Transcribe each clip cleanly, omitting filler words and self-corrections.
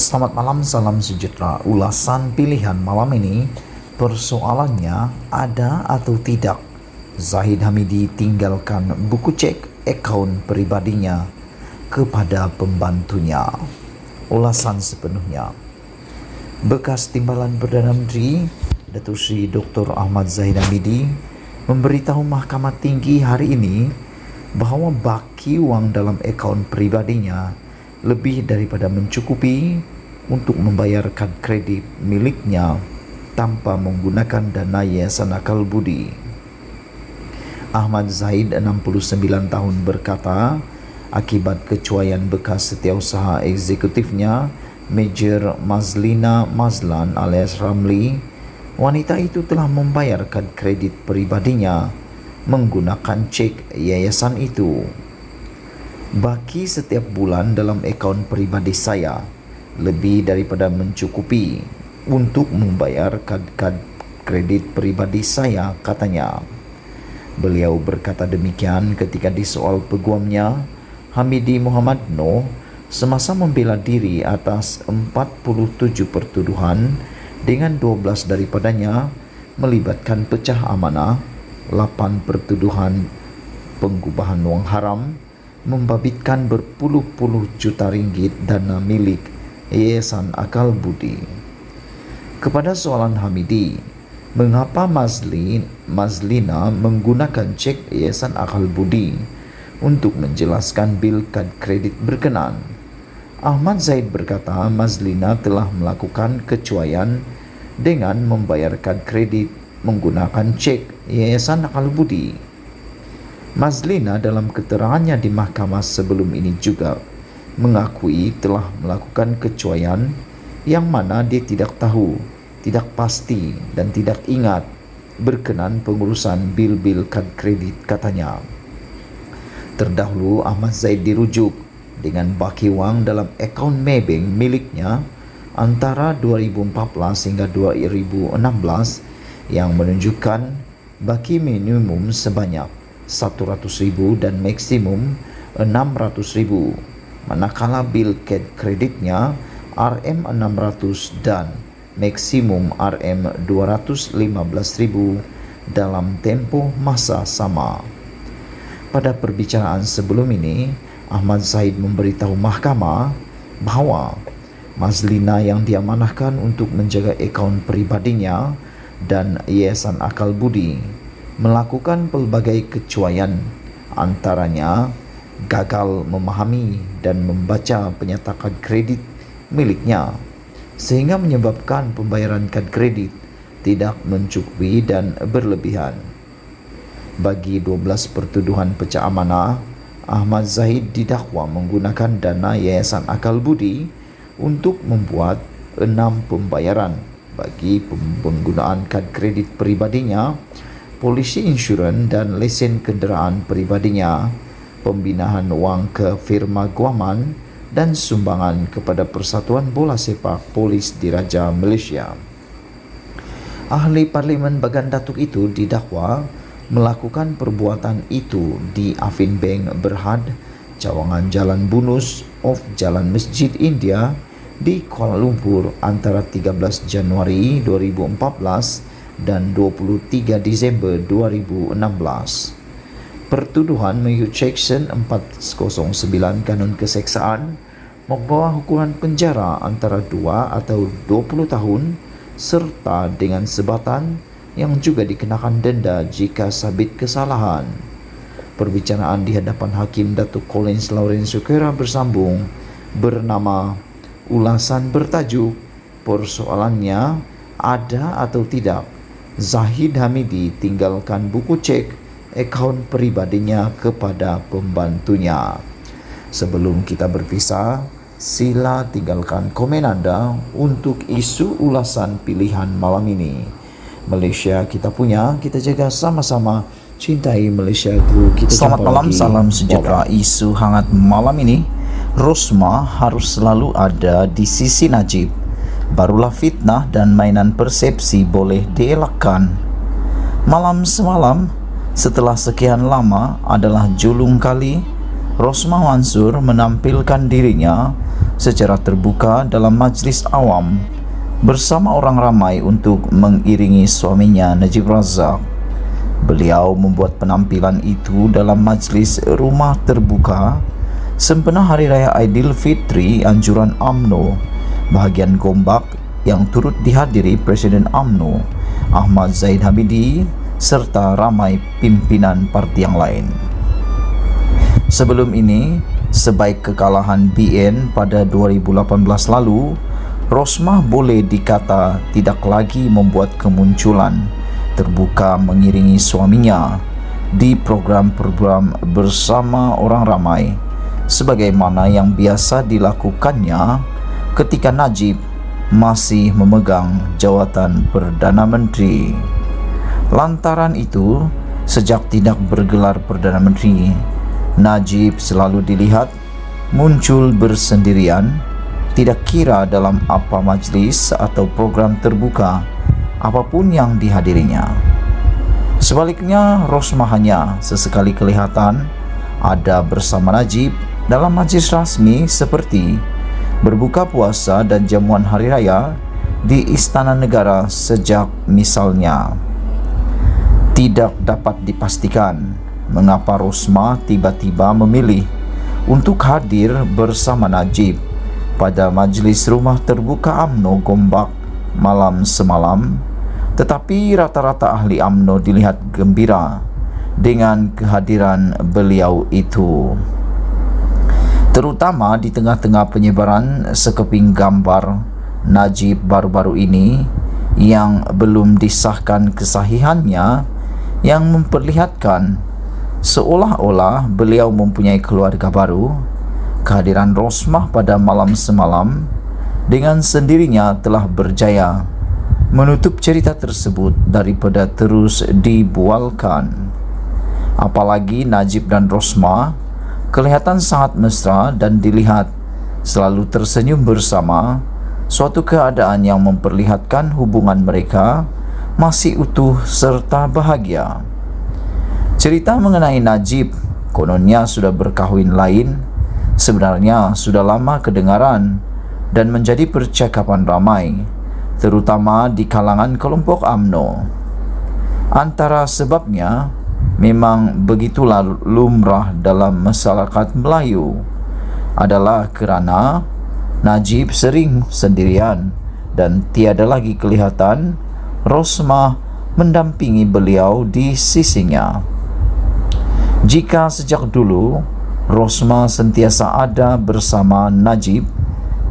Selamat malam, salam sejahtera. Ulasan pilihan malam ini, persoalannya ada atau tidak Zahid Hamidi tinggalkan buku cek akaun pribadinya kepada pembantunya. Ulasan sepenuhnya. Bekas Timbalan Perdana Menteri Datuk Seri Dr. Ahmad Zahid Hamidi memberitahu Mahkamah Tinggi hari ini bahawa baki wang dalam akaun pribadinya lebih daripada mencukupi untuk membayar kad kredit miliknya tanpa menggunakan dana Yayasan Akal Budi. Ahmad Zahid, 69 tahun, berkata akibat kecuaian bekas setiausaha eksekutifnya Major Mazlina Mazlan alias Ramli, wanita itu telah membayar kad kredit pribadinya menggunakan cek yayasan itu. Baki setiap bulan dalam akaun pribadi saya lebih daripada mencukupi untuk membayar kad kredit pribadi saya, katanya. Beliau berkata demikian ketika disoal peguamnya Hamidi Muhammad Noh semasa membela diri atas 47 pertuduhan dengan 12 daripadanya melibatkan pecah amanah, 8 pertuduhan pengubahan wang haram, membabitkan berpuluh-puluh juta ringgit dana milik Yayasan Akal Budi. Kepada soalan Hamidi, mengapa Mazlina menggunakan cek Yayasan Akal Budi untuk menjelaskan bil kad kredit berkenan, Ahmad Zahid berkata Mazlina telah melakukan kecuaian dengan membayar kad kredit menggunakan cek Yayasan Akal Budi. Mazlina dalam keterangannya di mahkamah sebelum ini juga mengakui telah melakukan kecuaian yang mana dia tidak tahu, tidak pasti dan tidak ingat berkenan pengurusan bil-bil kad kredit, katanya. Terdahulu Ahmad Zahid dirujuk dengan baki wang dalam akaun Maybank miliknya antara 2014 hingga 2016 yang menunjukkan baki minimum sebanyak 100,000 dan maksimum 600,000, manakala bil kad kreditnya RM600 dan maksimum RM215,000 dalam tempoh masa sama. Pada perbicaraan sebelum ini, Ahmad Zahid memberitahu mahkamah bahawa Mazlina yang diamanahkan untuk menjaga akaun pribadinya dan Yayasan Akal Budi melakukan pelbagai kecuaian, antaranya gagal memahami dan membaca penyatakan kredit miliknya sehingga menyebabkan pembayaran kad kredit tidak mencukupi dan berlebihan. Bagi 12 pertuduhan pecah amanah, Ahmad Zahid didakwa menggunakan dana Yayasan Akal Budi untuk membuat 6 pembayaran bagi penggunaan kad kredit pribadinya, polisi insurans dan lesen kenderaan pribadinya, pembinaan wang ke firma guaman dan sumbangan kepada Persatuan Bola Sepak Polis Diraja Malaysia. Ahli Parlimen Bagan Datuk itu didakwa melakukan perbuatan itu di Afin Bank Berhad, cawangan Jalan Bunus off Jalan Masjid India di Kuala Lumpur antara 13 Januari 2014 dan 23 Disember 2016. Pertuduhan mengikut Seksyen 409 Kanun Keseksaan membawa hukuman penjara antara 2 atau 20 tahun serta dengan sebatan yang juga dikenakan denda jika sabit kesalahan. Perbicaraan di hadapan Hakim Datuk Collins Lawrence Sukera bersambung bernama ulasan bertajuk persoalannya ada atau tidak Zahid Hamidi tinggalkan buku cek akaun pribadinya kepada pembantunya. Sebelum kita berpisah, sila tinggalkan komen anda untuk isu ulasan pilihan malam ini. Malaysia kita punya, kita jaga sama-sama, cintai Malaysia ku. Selamat malam, salam sejahtera. Isu hangat malam ini, Rosmah harus selalu ada di sisi Najib. Barulah fitnah dan mainan persepsi boleh dielakkan. Malam semalam setelah sekian lama adalah julung kali Rosmah Mansur menampilkan dirinya secara terbuka dalam majlis awam bersama orang ramai untuk mengiringi suaminya Najib Razak. Beliau membuat penampilan itu dalam majlis rumah terbuka sempena Hari Raya Aidilfitri anjuran UMNO bahagian Gombak yang turut dihadiri Presiden UMNO Ahmad Zahid Hamidi serta ramai pimpinan parti yang lain. Sebelum ini, sebaik kekalahan BN pada 2018 lalu, Rosmah boleh dikata tidak lagi membuat kemunculan terbuka mengiringi suaminya di program-program bersama orang ramai sebagaimana yang biasa dilakukannya ketika Najib masih memegang jawatan Perdana Menteri. Lantaran itu, sejak tidak bergelar Perdana Menteri, Najib selalu dilihat muncul bersendirian, tidak kira dalam apa majlis atau program terbuka apapun yang dihadirinya. Sebaliknya, Rosmah hanya sesekali kelihatan ada bersama Najib dalam majlis rasmi seperti berbuka puasa dan jamuan hari raya di Istana Negara sejak misalnya. Tidak dapat dipastikan mengapa Rosmah tiba-tiba memilih untuk hadir bersama Najib pada majlis rumah terbuka UMNO Gombak malam semalam, tetapi rata-rata ahli UMNO dilihat gembira dengan kehadiran beliau itu. Terutama di tengah-tengah penyebaran sekeping gambar Najib baru-baru ini yang belum disahkan kesahihannya, yang memperlihatkan seolah-olah beliau mempunyai keluarga baru. Kehadiran Rosmah pada malam semalam dengan sendirinya telah berjaya menutup cerita tersebut daripada terus dibualkan. Apalagi Najib dan Rosmah kelihatan sangat mesra dan dilihat selalu tersenyum bersama, suatu keadaan yang memperlihatkan hubungan mereka masih utuh serta bahagia. Cerita mengenai Najib kononnya sudah berkahwin lain sebenarnya sudah lama kedengaran dan menjadi percakapan ramai, terutama di kalangan kelompok UMNO. Antara sebabnya memang begitulah lumrah dalam masyarakat Melayu adalah kerana Najib sering sendirian dan tiada lagi kelihatan Rosmah mendampingi beliau di sisinya. Jika sejak dulu Rosmah sentiasa ada bersama Najib,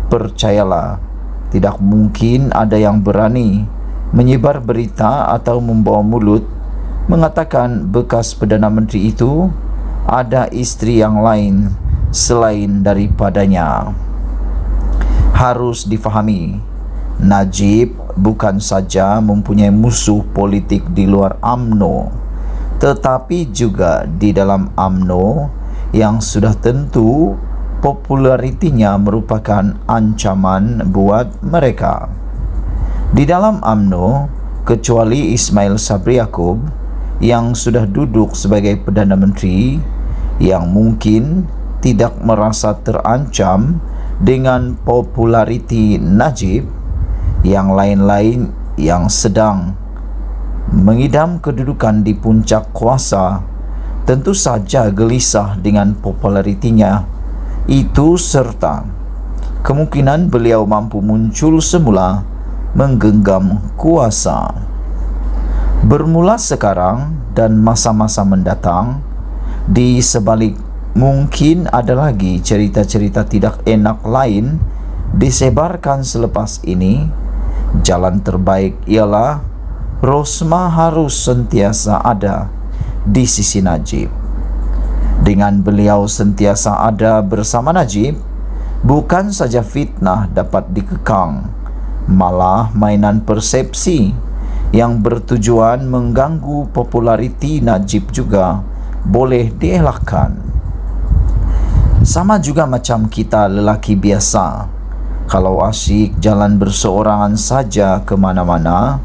percayalah tidak mungkin ada yang berani menyebar berita atau membawa mulut mengatakan bekas Perdana Menteri itu ada istri yang lain selain daripadanya. Harus difahami, Najib bukan saja mempunyai musuh politik di luar UMNO, tetapi juga di dalam UMNO yang sudah tentu popularitinya merupakan ancaman buat mereka. Di dalam UMNO, kecuali Ismail Sabri Yaakob yang sudah duduk sebagai Perdana Menteri, yang mungkin tidak merasa terancam dengan populariti Najib, yang lain-lain yang sedang mengidam kedudukan di puncak kuasa tentu saja gelisah dengan popularitinya itu serta kemungkinan beliau mampu muncul semula menggenggam kuasa. Bermula sekarang dan masa-masa mendatang, di sebalik mungkin ada lagi cerita-cerita tidak enak lain disebarkan selepas ini, jalan terbaik ialah Rosmah harus sentiasa ada di sisi Najib. Dengan beliau sentiasa ada bersama Najib, bukan saja fitnah dapat dikekang, malah mainan persepsi yang bertujuan mengganggu populariti Najib juga boleh dielakkan. Sama juga macam kita lelaki biasa, kalau asyik jalan berseorangan saja ke mana-mana,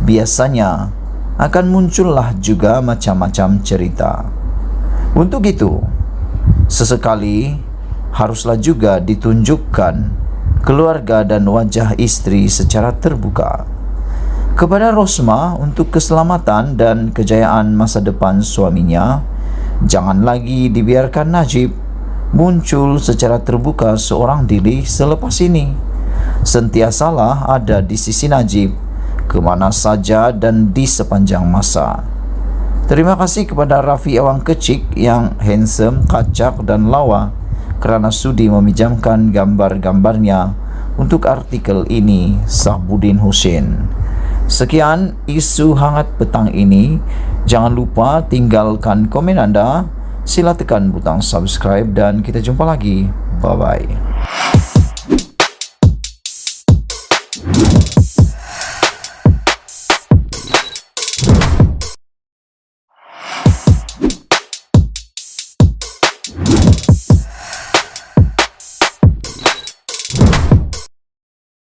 biasanya akan muncullah juga macam-macam cerita. Untuk itu, Sesekali haruslah juga ditunjukkan keluarga dan wajah istri secara terbuka. Kepada Rosmah untuk keselamatan dan kejayaan masa depan suaminya, jangan lagi dibiarkan Najib muncul secara terbuka seorang diri selepas ini. Sentiasalah ada di sisi Najib kemana saja dan di sepanjang masa. Terima kasih kepada Raffi Awang Kecik yang handsome, kacak dan lawa kerana sudi meminjamkan gambar-gambarnya untuk artikel ini. Sahbudin Hussein. Sekian isu hangat petang ini. Jangan lupa tinggalkan komen anda, sila tekan butang subscribe dan kita jumpa lagi. Bye-bye.